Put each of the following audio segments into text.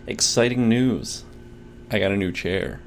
Exciting news. I got a new chair.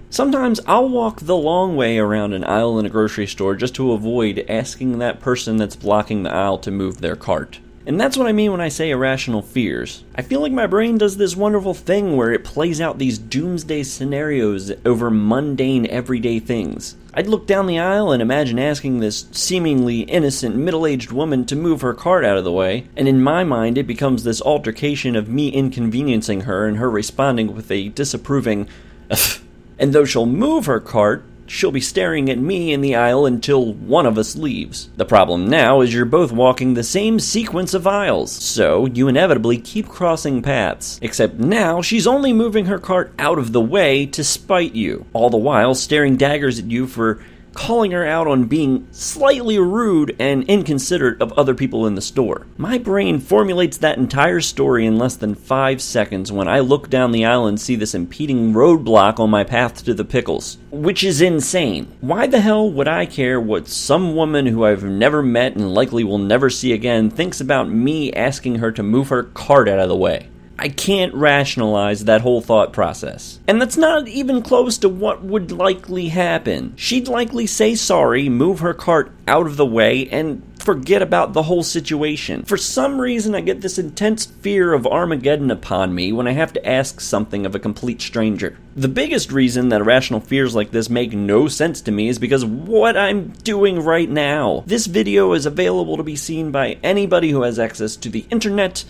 Sometimes I'll walk the long way around an aisle in a grocery store just to avoid asking that person that's blocking the aisle to move their cart. And that's what I mean when I say irrational fears. I feel like my brain does this wonderful thing where it plays out these doomsday scenarios over mundane, everyday things. I'd look down the aisle and imagine asking this seemingly innocent middle-aged woman to move her cart out of the way, and in my mind it becomes this altercation of me inconveniencing her and her responding with a disapproving "Ugh." And though she'll move her cart, she'll be staring at me in the aisle until one of us leaves. The problem now is you're both walking the same sequence of aisles, so you inevitably keep crossing paths. Except now, she's only moving her cart out of the way to spite you, all the while staring daggers at you for calling her out on being slightly rude and inconsiderate of other people in the store. My brain formulates that entire story in less than 5 seconds when I look down the aisle and see this impeding roadblock on my path to the pickles. Which is insane. Why the hell would I care what some woman who I've never met and likely will never see again thinks about me asking her to move her cart out of the way? I can't rationalize that whole thought process. And that's not even close to what would likely happen. She'd likely say sorry, move her cart out of the way, and forget about the whole situation. For some reason, I get this intense fear of Armageddon upon me when I have to ask something of a complete stranger. The biggest reason that irrational fears like this make no sense to me is because of what I'm doing right now. This video is available to be seen by anybody who has access to the internet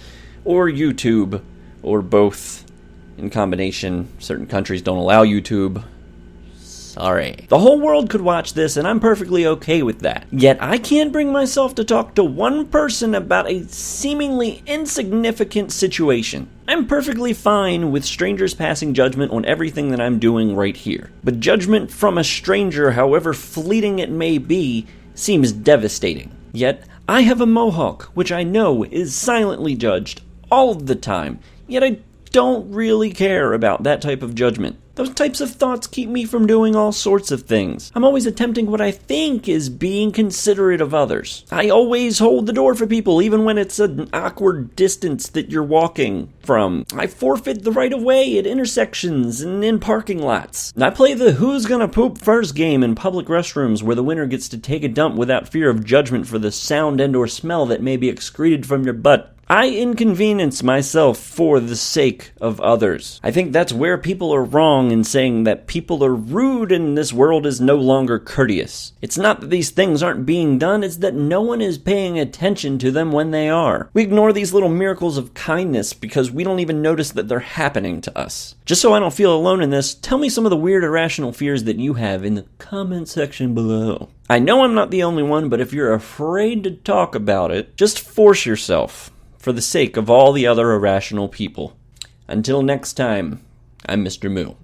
or YouTube. Or both in combination. Certain countries don't allow YouTube. Sorry. The whole world could watch this, and I'm perfectly okay with that. Yet I can't bring myself to talk to one person about a seemingly insignificant situation. I'm perfectly fine with strangers passing judgment on everything that I'm doing right here. But judgment from a stranger, however fleeting it may be, seems devastating. Yet I have a mohawk, which I know is silently judged all of the time. Yet I don't really care about that type of judgment. Those types of thoughts keep me from doing all sorts of things. I'm always attempting what I think is being considerate of others. I always hold the door for people, even when it's an awkward distance that you're walking from. I forfeit the right of way at intersections and in parking lots. I play the who's gonna poop first game in public restrooms where the winner gets to take a dump without fear of judgment for the sound and or smell that may be excreted from your butt. I inconvenience myself for the sake of others. I think that's where people are wrong in saying that people are rude and this world is no longer courteous. It's not that these things aren't being done, it's that no one is paying attention to them when they are. We ignore these little miracles of kindness because we don't even notice that they're happening to us. Just so I don't feel alone in this, tell me some of the weird irrational fears that you have in the comment section below. I know I'm not the only one, but if you're afraid to talk about it, just force yourself. For the sake of all the other irrational people. Until next time, I'm Mr. Moo.